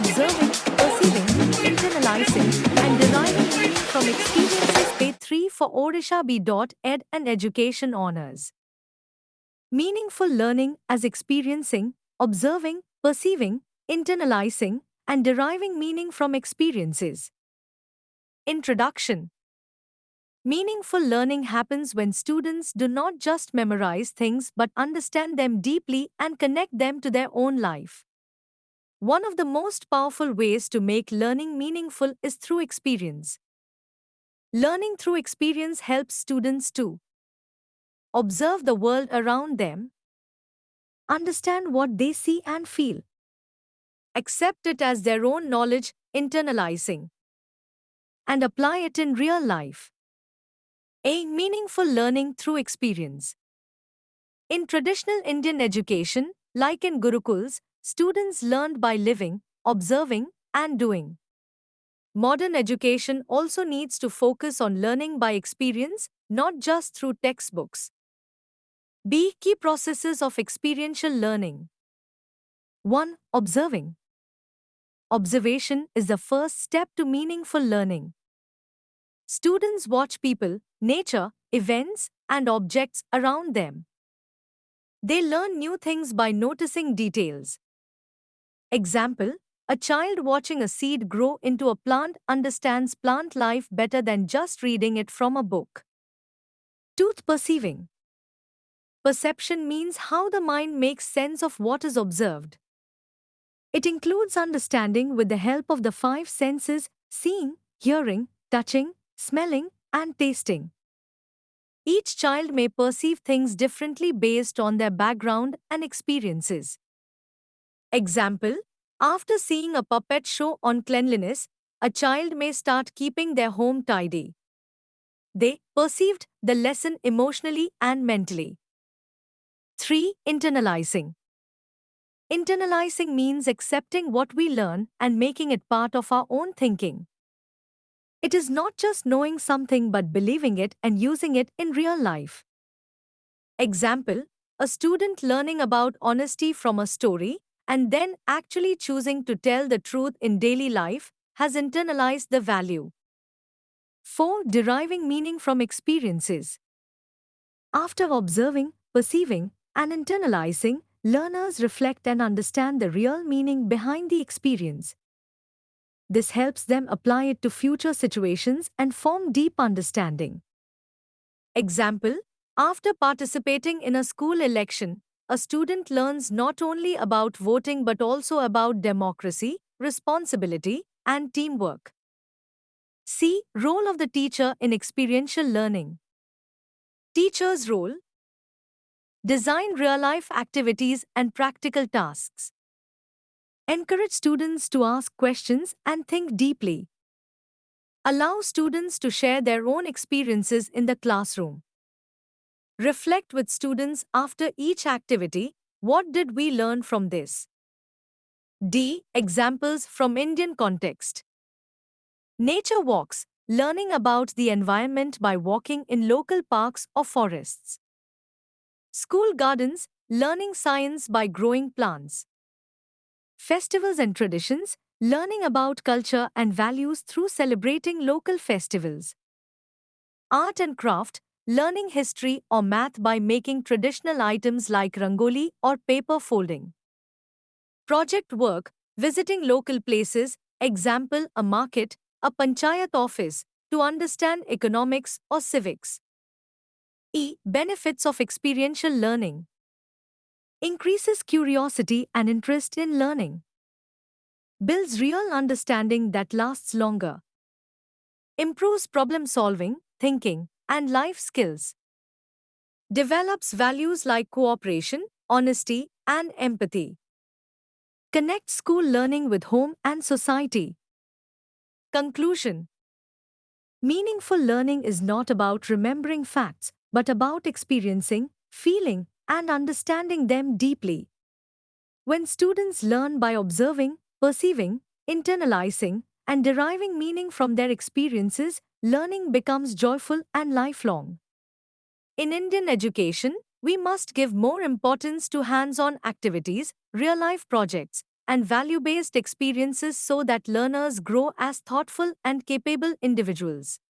observing, perceiving, internalizing, and deriving meaning from experiences. Pay 3 for Odisha B.Ed and Education Honors. Meaningful learning as experiencing, observing, perceiving, internalizing, and deriving meaning from experiences. Introduction. Meaningful learning happens when students do not just memorize things but understand them deeply and connect them to their own life. One of the most powerful ways to make learning meaningful is through experience. Learning through experience helps students to observe the world around them, understand what they see and feel, accept it as their own knowledge, internalizing, and apply it in real life. A meaningful learning through experience. In traditional Indian education, like in Gurukuls, students learned by living, observing, and doing. Modern education also needs to focus on learning by experience, not just through textbooks. B. Key processes of experiential learning. 1. Observing. Observation is the first step to meaningful learning. Students watch people, nature, events, and objects around them. They learn new things by noticing details. Example, a child watching a seed grow into a plant understands plant life better than just reading it from a book. Tooth perceiving. Perception means how the mind makes sense of what is observed. It includes understanding with the help of the five senses: seeing, hearing, touching, smelling, and tasting. Each child may perceive things differently based on their background and experiences. Example, after seeing a puppet show on cleanliness, a child may start keeping their home tidy. They perceived the lesson emotionally and mentally. 3. Internalizing. Internalizing means accepting what we learn and making it part of our own thinking. It is not just knowing something but believing it and using it in real life. Example, a student learning about honesty from a story and then actually choosing to tell the truth in daily life has internalized the value. 4. Deriving meaning from experiences. After observing, perceiving, and internalizing, learners reflect and understand the real meaning behind the experience. This helps them apply it to future situations and form deep understanding. Example, after participating in a school election, a student learns not only about voting but also about democracy, responsibility, and teamwork. C. Role of the teacher in experiential learning. Teacher's role. Design real-life activities and practical tasks. Encourage students to ask questions and think deeply. Allow students to share their own experiences in the classroom. Reflect with students after each activity. What did we learn from this? D. Examples from Indian context. Nature walks, learning about the environment by walking in local parks or forests. School gardens, learning science by growing plants. Festivals and traditions, learning about culture and values through celebrating local festivals. Art and craft, learning history or math by making traditional items like rangoli or paper folding. Project work, visiting local places, example a market, a panchayat office, to understand economics or civics. E. Benefits of experiential learning. Increases curiosity and interest in learning. Builds real understanding that lasts longer. Improves problem solving, thinking, and life skills. Develops values like cooperation, honesty, and empathy. Connects school learning with home and society. Conclusion. Meaningful learning is not about remembering facts, but about experiencing, feeling, and understanding them deeply. When students learn by observing, perceiving, internalizing, and deriving meaning from their experiences, learning becomes joyful and lifelong. In Indian education, we must give more importance to hands-on activities, real-life projects, and value based experiences so that learners grow as thoughtful and capable individuals.